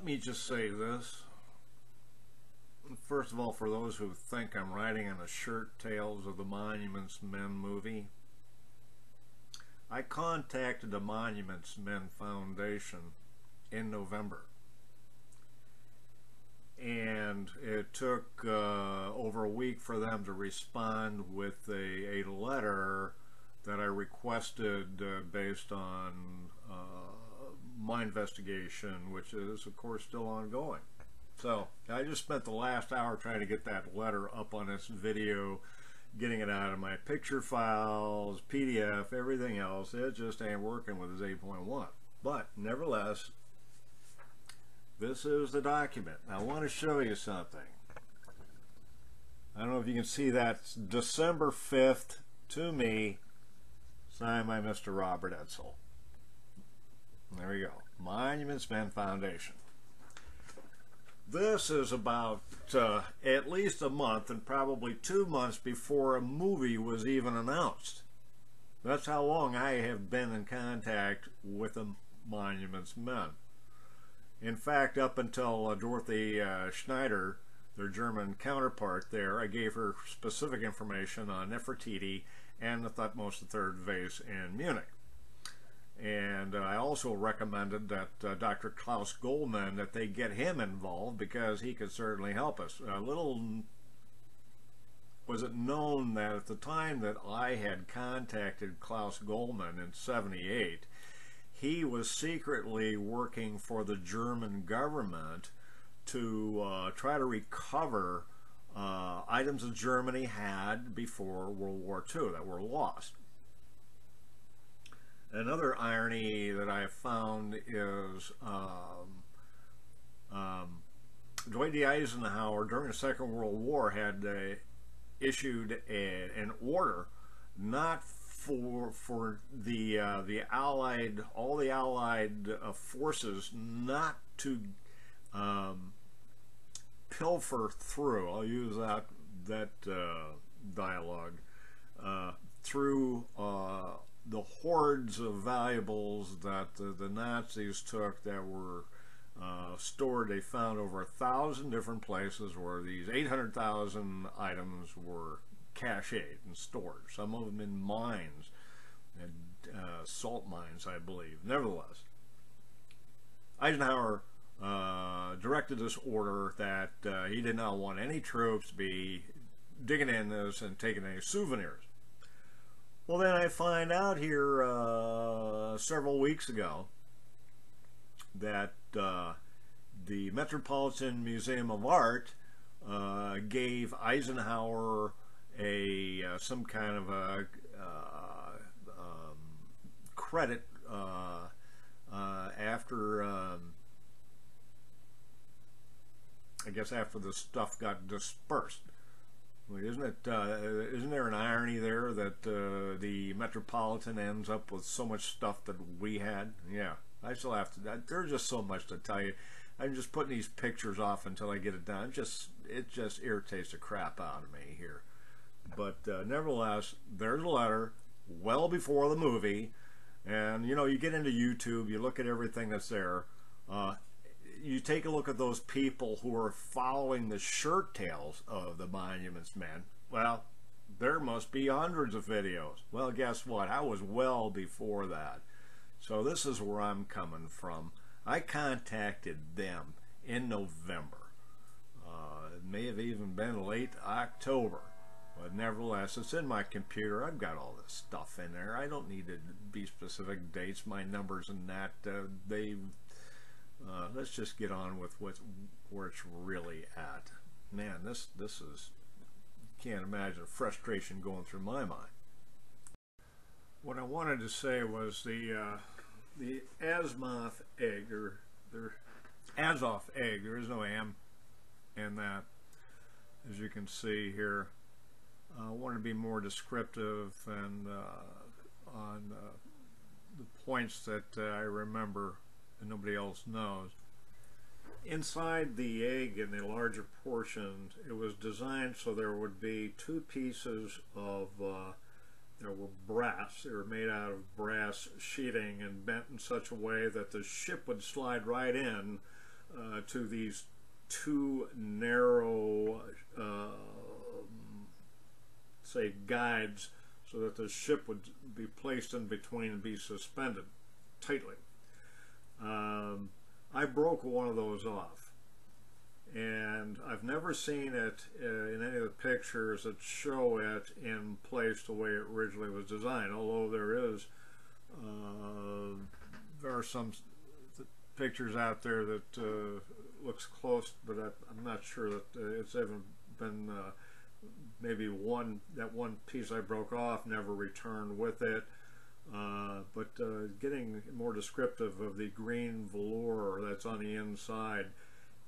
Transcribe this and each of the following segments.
Let me just say this. First of all, for those who think I'm writing on a shirt Tales of the Monuments Men movie, I contacted the Monuments Men Foundation in November. And it took over a week for them to respond with a letter that I requested based on my investigation, which is, of course, still ongoing. So I just spent the last hour trying to get that letter up on its video, getting it out of my picture files, PDF, everything else. It just ain't working with this 8.1. But nevertheless, this is the document. I want to show you something. I don't know if you can see that. It's December 5th to me, signed by Mr. Robert Edsel. There we go. Monuments Men Foundation. This is about at least a month and probably 2 months before a movie was even announced. That's how long I have been in contact with the Monuments Men. In fact, up until Dorothy Schneider, their German counterpart there, I gave her specific information on Nefertiti and the Thutmose III vase in Munich. And I also recommended that Dr. Klaus Goldman, that they get him involved because he could certainly help us. Little was it known that at the time that I had contacted Klaus Goldman in '78, he was secretly working for the German government to try to recover items that Germany had before World War II that were lost. Another irony that I have found is Dwight D. Eisenhower during the Second World War had issued an order not for the Allied, all the Allied forces not to pilfer through, I'll use that dialogue, through the hordes of valuables that the Nazis took that were stored. They found over 1,000 different places where these 800,000 items were cached and stored, some of them in mines, and salt mines, I believe. Nevertheless, Eisenhower directed this order that he did not want any troops to be digging in this and taking any souvenirs. Well, then I find out here several weeks ago that the Metropolitan Museum of Art gave Eisenhower some kind of a credit after I guess after the stuff got dispersed. Isn't there an irony there that the Metropolitan ends up with so much stuff that we had? Yeah, I still have to. There's just so much to tell you. I'm just putting these pictures off until I get it done. It just irritates the crap out of me here. But nevertheless, there's a letter well before the movie, and you know, you get into YouTube, you look at everything that's there. You take a look at those people who are following the shirt tails of the Monuments Men. Well, there must be hundreds of videos. Well, guess what? I was well before that. So this is where I'm coming from. I contacted them in November. It may have even been late October. But nevertheless, it's in my computer. I've got all this stuff in there. I don't need to be specific dates, my numbers and that. Let's just get on with where it's really at. Man, this is, can't imagine frustration going through my mind. What I wanted to say was the Azoth egg, or Azoth egg. There is no am in that, as you can see here. I wanted to be more descriptive and on the points that I remember and nobody else knows. Inside the egg, in the larger portions, it was designed so there would be two pieces of that were brass. They were made out of brass sheeting and bent in such a way that the ship would slide right in to these two narrow, say, guides, so that the ship would be placed in between and be suspended tightly. I broke one of those off, and I've never seen it in any of the pictures that show it in place the way it originally was designed, although there are some pictures out there that looks close, but I'm not sure that it's even been maybe that one piece I broke off never returned with it. But getting more descriptive of the green velour that's on the inside,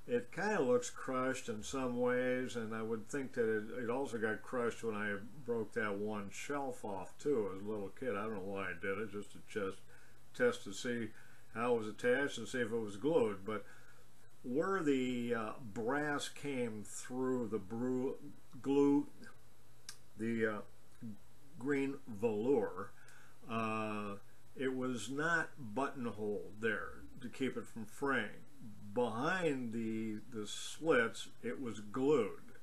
it kind of looks crushed in some ways, and I would think that it also got crushed when I broke that one shelf off too as a little kid. I don't know why I did it, just to test to see how it was attached and see if it was glued. But where the brass came through the glue, the green velour, it was not buttonholed there to keep it from fraying. Behind the slits, it was glued.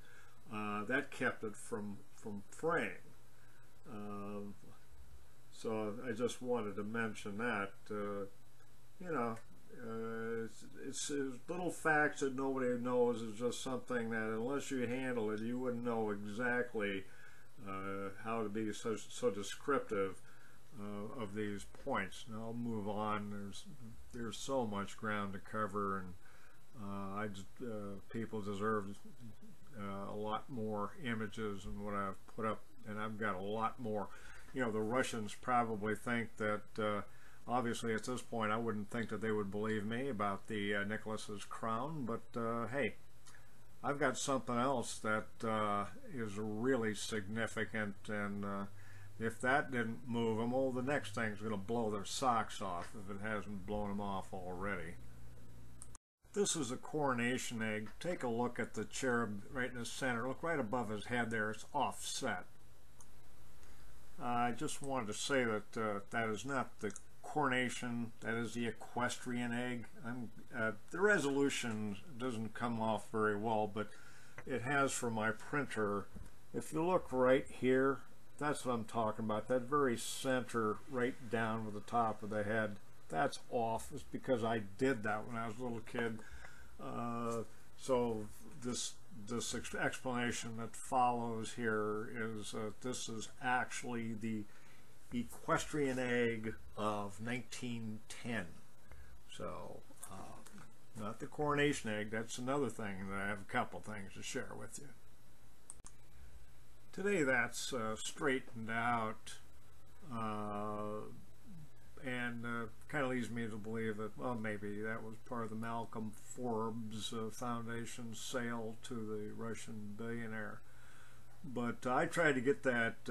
That kept it from fraying. So I just wanted to mention that. You know, it's little facts that nobody knows. Is just something that unless you handle it, you wouldn't know exactly how to be so descriptive of these points. Now I'll move on. There's so much ground to cover, and people deserve a lot more images than what I've put up, and I've got a lot more. You know, the Russians probably think that obviously at this point I wouldn't think that they would believe me about the Nicholas's crown, but hey, I've got something else that is really significant, and if that didn't move them, well, the next thing's going to blow their socks off if it hasn't blown them off already. This is a coronation egg. Take a look at the cherub right in the center. Look right above his head there. It's offset. I just wanted to say that that is not the coronation, that is the equestrian egg. The resolution doesn't come off very well, but it has for my printer. If you look right here, that's what I'm talking about. That very center, right down with the top of the head, that's off. It's because I did that when I was a little kid. So this explanation that follows here is this is actually the equestrian egg of 1910. So not the coronation egg. That's another thing that I have a couple things to share with you. Today that's straightened out, and kind of leads me to believe that, well, maybe that was part of the Malcolm Forbes Foundation sale to the Russian billionaire. But I tried to get that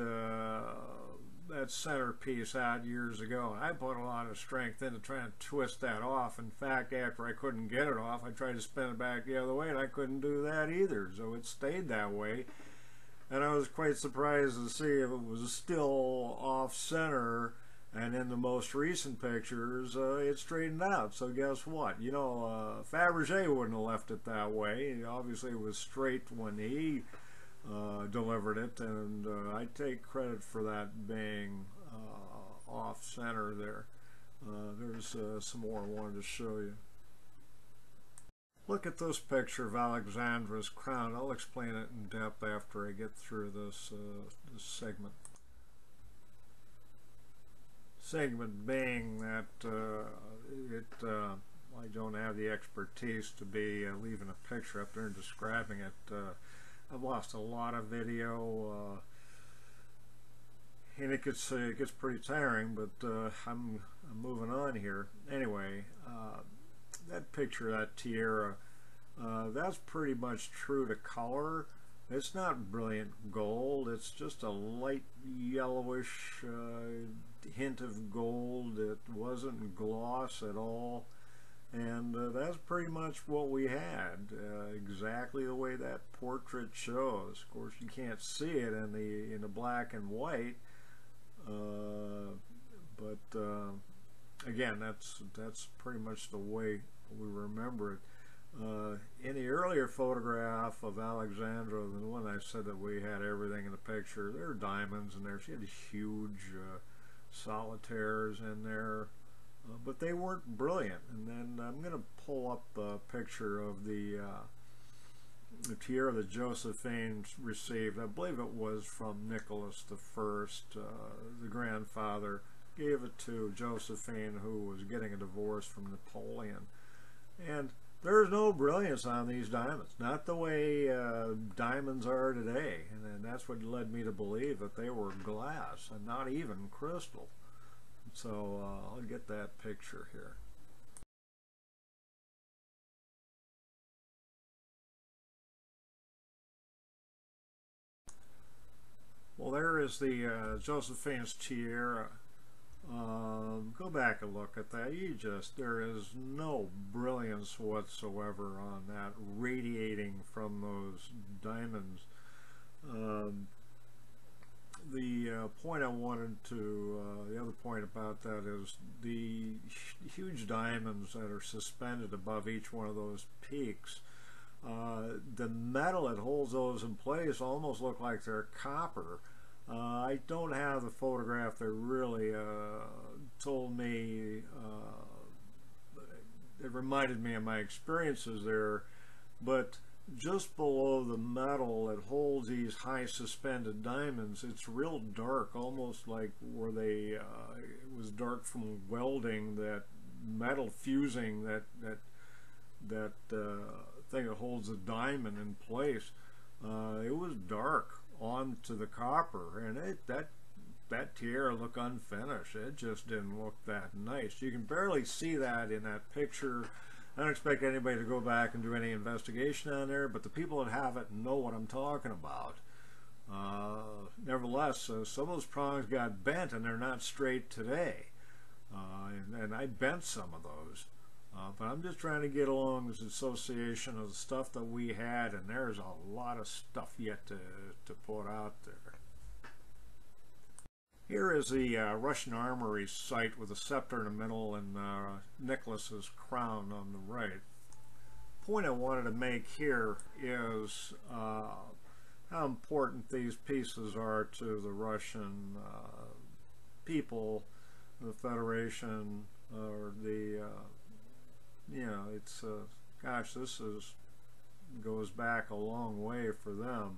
that centerpiece out years ago, and I put a lot of strength into trying to twist that off. In fact, after I couldn't get it off, I tried to spin it back the other way, and I couldn't do that either, so it stayed that way. And I was quite surprised to see if it was still off-center, and in the most recent pictures, it straightened out. So guess what? You know, Faberge Eggs wouldn't have left it that way. Obviously, it was straight when he delivered it, and I take credit for that being off-center there. There's some more I wanted to show you. Look at this picture of Alexandra's crown. I'll explain it in depth after I get through this, this segment. Segment being that I don't have the expertise to be leaving a picture up there and describing it. I've lost a lot of video, and it gets pretty tiring, but I'm moving on here. Anyway, that picture, that tiara, that's pretty much true to color. It's not brilliant gold, it's just a light yellowish hint of gold. It wasn't gloss at all, and that's pretty much what we had, exactly the way that portrait shows. Of course, you can't see it in the black and white, but again, that's pretty much the way we remember it. In the earlier photograph of Alexandra, the one I said that we had everything in the picture, there are diamonds in there. She had huge solitaires in there, but they weren't brilliant. And then I'm going to pull up a picture of the tiara that Josephine received. I believe it was from Nicholas I, the grandfather. Gave it to Josephine, who was getting a divorce from Napoleon. And there's no brilliance on these diamonds, not the way diamonds are today. And that's what led me to believe that they were glass and not even crystal. So I'll get that picture here. Well, there is the Josephine's tiara. Go back and look at that. There is no brilliance whatsoever on that radiating from those diamonds. The point I wanted to, the other point about that is the huge diamonds that are suspended above each one of those peaks. The metal that holds those in place almost look like they're copper. I don't have the photograph that really told me, it reminded me of my experiences there, but just below the metal that holds these high suspended diamonds, it's real dark, almost like where they, it was dark from welding, that metal fusing, that thing that holds the diamond in place. It was dark onto the copper, and that tiara looked unfinished. It just didn't look that nice. You can barely see that in that picture. I don't expect anybody to go back and do any investigation on there, but the people that have it know what I'm talking about. Nevertheless, some of those prongs got bent, and they're not straight today. And I bent some of those. But I'm just trying to get along this association of the stuff that we had, and there's a lot of stuff yet to put out there. Here is the Russian armory site with a scepter in the middle and Nicholas's crown on the right. The point I wanted to make here is how important these pieces are to the Russian people, the Federation, or the you know, it's gosh, this goes back a long way for them.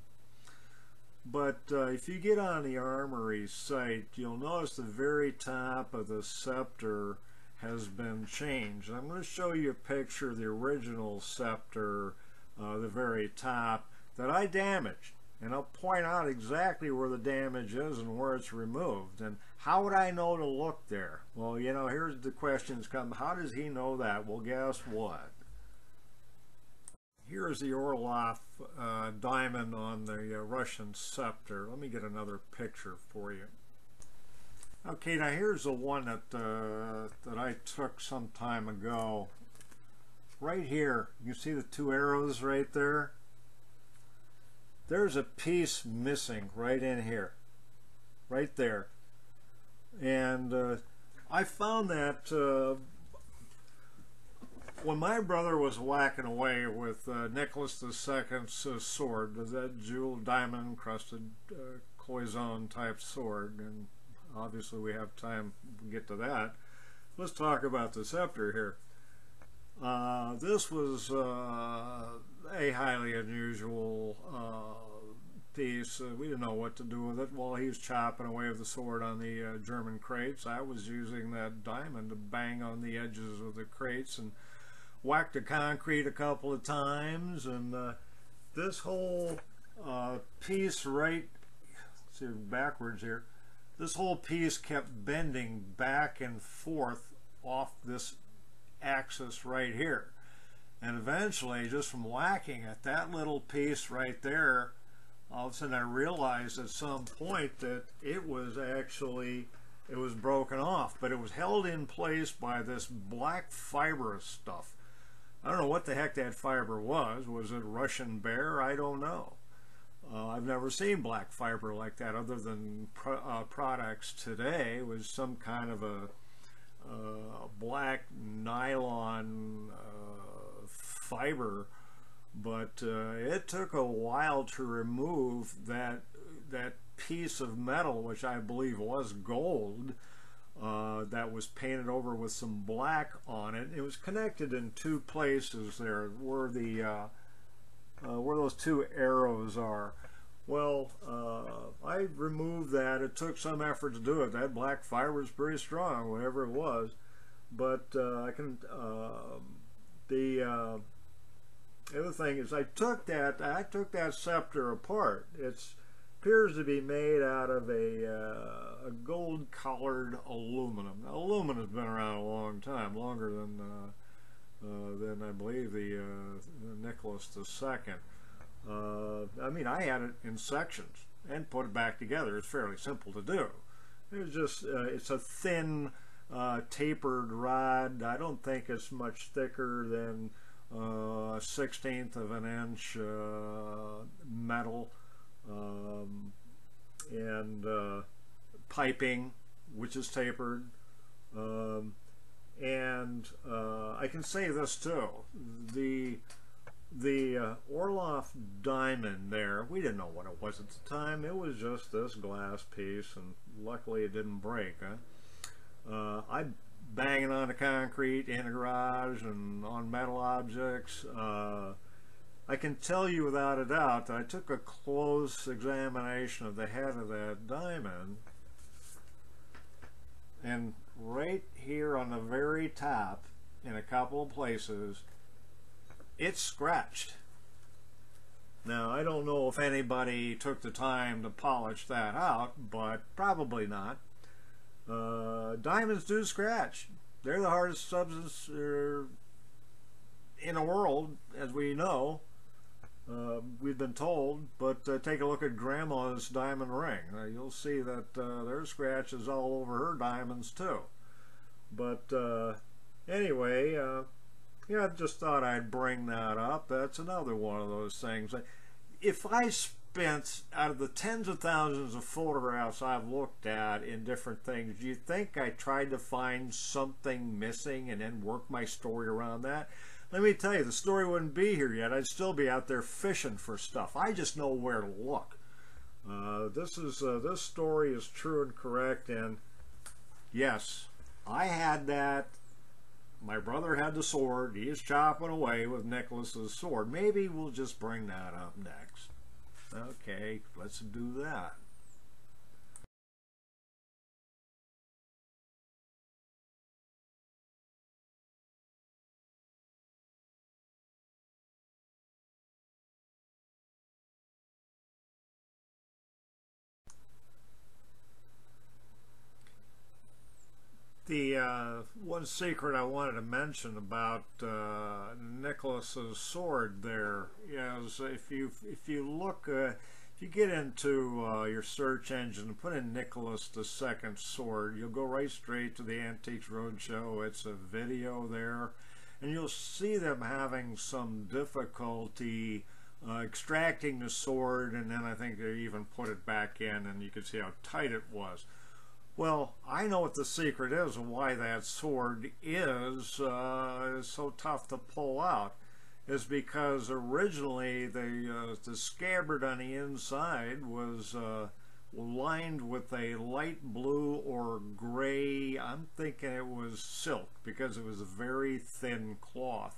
But if you get on the armory site, you'll notice the very top of the scepter has been changed. I'm going to show you a picture of the original scepter, the very top, that I damaged. And I'll point out exactly where the damage is and where it's removed. And how would I know to look there? Well, you know, here's the questions come. How does he know that? Well, guess what? Here's the Orlov diamond on the Russian scepter. Let me get another picture for you. Okay, now here's the one that I took some time ago. Right here, you see the two arrows right there? There's a piece missing right in here, right there. And I found that when my brother was whacking away with Nicholas II's sword, that jeweled diamond encrusted cloison type sword, and obviously we have time to get to that. Let's talk about the scepter here. This was a highly unusual piece. We didn't know what to do with it. While he was chopping away with the sword on the German crates, I was using that diamond to bang on the edges of the crates and whack the concrete a couple of times. And this whole piece right, let's see backwards here, this whole piece kept bending back and forth off this axis right here. And eventually, just from whacking at that little piece right there, all of a sudden I realized at some point that it was broken off, but it was held in place by this black fibrous stuff. I don't know what the heck that fiber was. Was it Russian bear? I don't know. I've never seen black fiber like that other than products today. It was some kind of a black nylon fiber, but it took a while to remove that piece of metal, which I believe was gold, that was painted over with some black on it. It was connected in two places there where where those two arrows are. Well, I removed that. It took some effort to do it. That black fiber is pretty strong, whatever it was. But I can. The other thing is, I took that scepter apart. It appears to be made out of a gold-colored aluminum. Now, aluminum has been around a long time, longer than I believe the Nicholas II. I mean, I had it in sections and put it back together. It's fairly simple to do. It's just it's a thin tapered rod. I don't think it's much thicker than a 1/16 of an inch metal, and piping, which is tapered. And I can say this too, the Orloff diamond there, we didn't know what it was at the time. It was just this glass piece, and luckily it didn't break. I banging on the concrete in the garage and on metal objects. I can tell you without a doubt that I took a close examination of the head of that diamond, and right here on the very top, in a couple of places, it's scratched. Now, I don't know if anybody took the time to polish that out, but probably not. Diamonds do scratch. They're the hardest substance in the world, as we know. We've been told, but take a look at Grandma's diamond ring. You'll see that there's scratches all over her diamonds too. But anyway, yeah, I just thought I'd bring that up. That's another one of those things. If I spent, out of the tens of thousands of photographs I've looked at in different things, do you think I tried to find something missing and then work my story around that? Let me tell you, the story wouldn't be here yet. I'd still be out there fishing for stuff. I just know where to look. This story is true and correct, and yes, I had that. My brother had the sword. He is chopping away with Nicholas's sword. Maybe we'll just bring that up next. Okay, let's do that. The one secret I wanted to mention about Nicholas's sword there is, if you look, if you get into your search engine and put in Nicholas II sword, you'll go right straight to the Antiques Roadshow. It's a video there, and you'll see them having some difficulty extracting the sword, and then I think they even put it back in, and you can see how tight it was. Well, I know what the secret is and why that sword is so tough to pull out. Is because originally the scabbard on the inside was lined with a light blue or gray, I'm thinking it was silk, because it was a very thin cloth.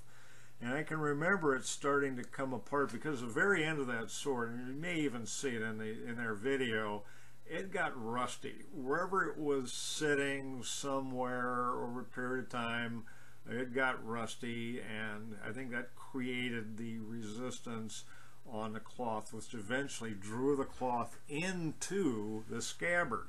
And I can remember it starting to come apart, because the very end of that sword, and you may even see it in their video, it got rusty. Wherever it was sitting somewhere over a period of time, it got rusty, and I think that created the resistance on the cloth, which eventually drew the cloth into the scabbard.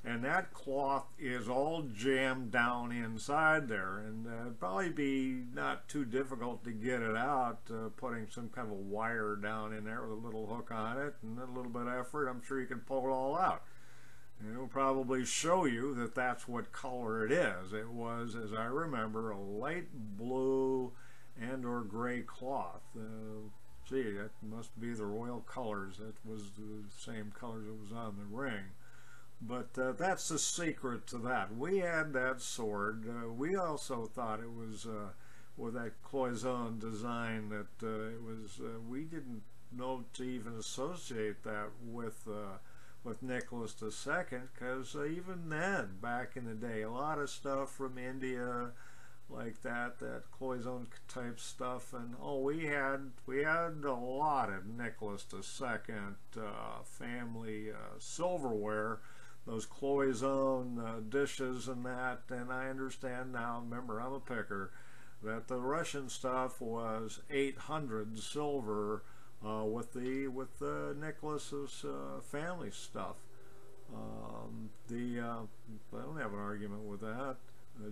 And that cloth is all jammed down inside there, and it'd probably be not too difficult to get it out, putting some kind of a wire down in there with a little hook on it and a little bit of effort. I'm sure you can pull it all out. And it'll probably show you that that's what color it is. It was, as I remember, a light blue and or gray cloth. Gee, that must be the royal colors. That was the same colors that was on the ring. But that's the secret to that. We had that sword. We also thought it was with that cloisonne design that it was we didn't know to even associate that with Nicholas II, because even then, back in the day, a lot of stuff from India like that cloisonne type stuff, and we had a lot of Nicholas II family silverware, those cloisonne dishes and that. And I understand now, remember, I'm a picker, that the Russian stuff was 800 silver with the Nicholas's family stuff. I don't have an argument with that.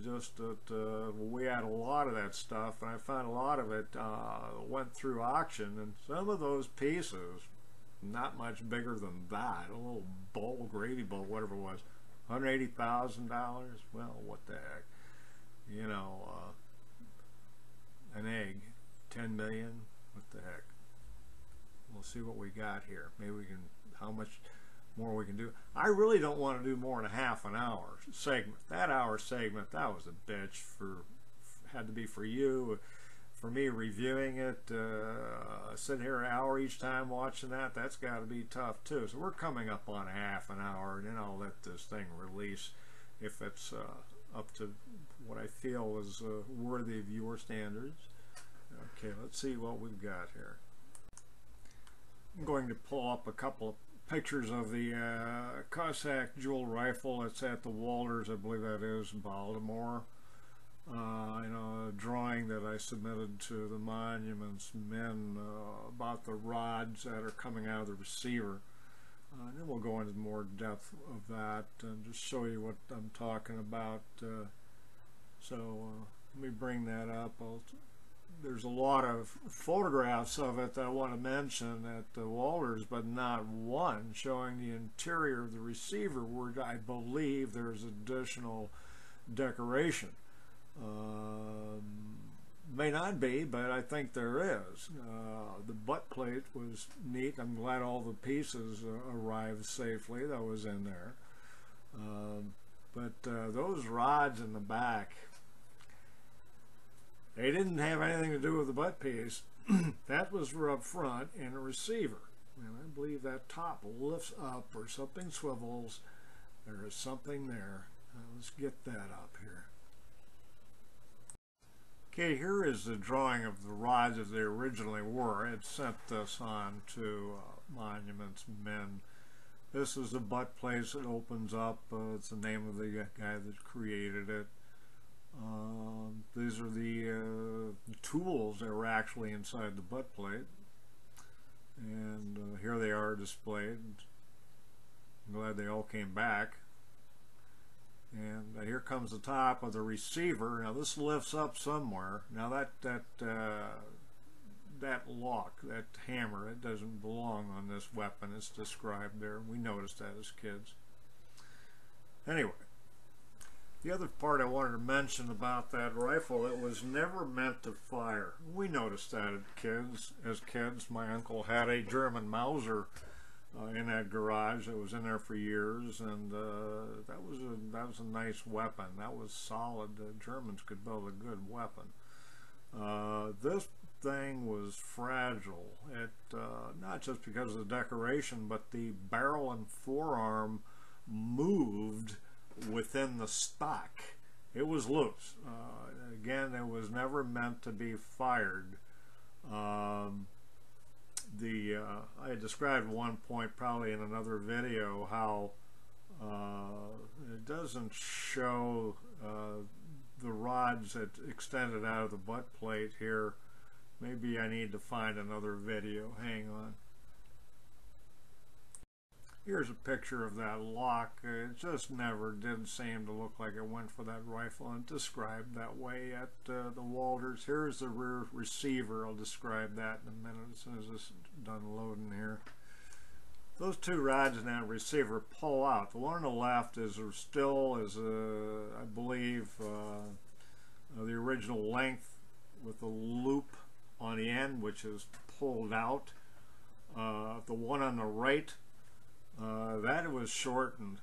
Just that we had a lot of that stuff, and I found a lot of it went through auction, and some of those pieces, not much bigger than that, a little bowl, gravy bowl, whatever it was, $180,000. Well, what the heck, you know, an egg, 10 million. What the heck? We'll see what we got here. Maybe we can, how much more we can do. I really don't want to do more than a half an hour segment. That hour segment, that was a bitch. Had to be for you. For me reviewing it, sitting here an hour each time watching that, that's got to be tough too. So we're coming up on a half an hour, and then I'll let this thing release if it's up to what I feel is worthy of your standards. Okay, let's see what we've got here. I'm going to pull up a couple of pictures of the Cossack dual rifle. It's at the Walters, I believe that is, in Baltimore. A drawing that I submitted to the Monuments Men about the rods that are coming out of the receiver. And then we'll go into more depth of that and just show you what I'm talking about. Let me bring that up. There's a lot of photographs of it that I want to mention at the Walters, but not one showing the interior of the receiver, where I believe there's additional decoration. May not be, but I think there is. The butt plate was neat. I'm glad all the pieces arrived safely. That was in there. But those rods in the back, they didn't have anything to do with the butt piece. That was for up front in a receiver. And I believe that top lifts up or something swivels. There is something there. Let's get that up here. Okay, here is the drawing of the rods as they originally were. I had sent this on to Monuments Men. This is the butt plate that opens up. It's the name of the guy that created it. These are the tools that were actually inside the butt plate, and here they are displayed. I'm glad they all came back. And here comes the top of the receiver. Now this lifts up somewhere. Now that lock, that hammer, it doesn't belong on this weapon. It's described there. We noticed that as kids. Anyway. The other part I wanted to mention about that rifle, it was never meant to fire. We noticed that as kids. My uncle had a German Mauser in that garage that was in there for years, and that was a nice weapon. That was solid. The Germans could build a good weapon. This thing was fragile. It not just because of the decoration, but the barrel and forearm moved within the stock. It was loose. Again, it was never meant to be fired. I described at one point, probably in another video, how it doesn't show the rods that extended out of the butt plate here. Maybe I need to find another video. Hang on. Here's a picture of that lock. It just never did seem to look like it went for that rifle, and described that way at the Walters. Here's the rear receiver. I'll describe that in a minute as soon as this is done loading here. Those two rods in that receiver pull out. The one on the left is I believe, the original length with the loop on the end, which is pulled out. The one on the right, that was shortened.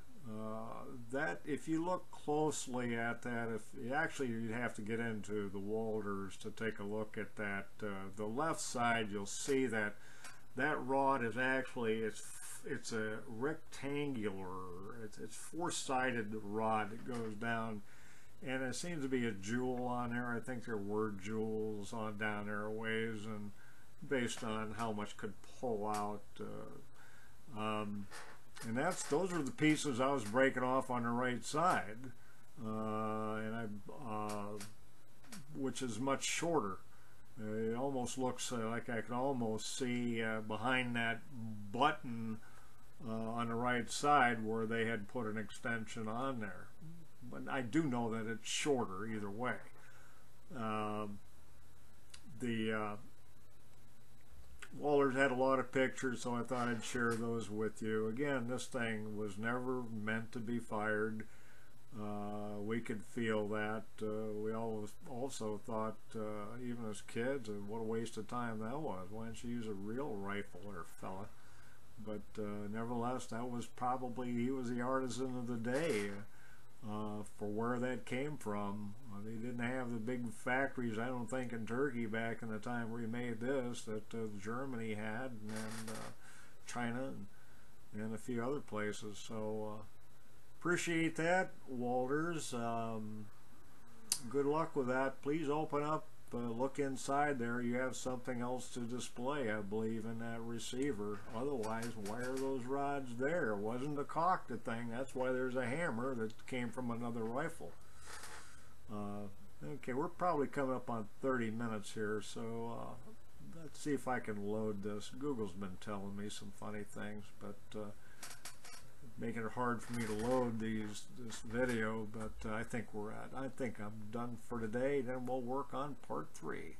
That, if you look closely at that, you'd have to get into the Walters to take a look at that. The left side, you'll see that that rod is actually, it's a rectangular, it's four-sided rod that goes down, and it seems to be a jewel on there. I think there were jewels on down there a ways, and based on how much could pull out. And those are the pieces I was breaking off on the right side, which is much shorter. It almost looks like I can almost see behind that button on the right side where they had put an extension on there. But I do know that it's shorter either way. Walters had a lot of pictures, so I thought I'd share those with you. Again, this thing was never meant to be fired. We could feel that. We also thought, even as kids, what a waste of time that was. Why don't you use a real rifle there, fella? But nevertheless, that was probably, he was the artisan of the day for where that came from. They didn't have the big factories, I don't think, in Turkey back in the time we made this that Germany had, and China, and a few other places. So appreciate that, Walters. Good luck with that. Please open up, look inside there. You have something else to display, I believe, in that receiver. Otherwise, why are those rods there? It wasn't a cocked thing. That's why there's a hammer that came from another rifle. Okay, we're probably coming up on 30 minutes here, so let's see if I can load this. Google's been telling me some funny things, but making it hard for me to load this video. But I think I'm done for today. Then we'll work on part 3.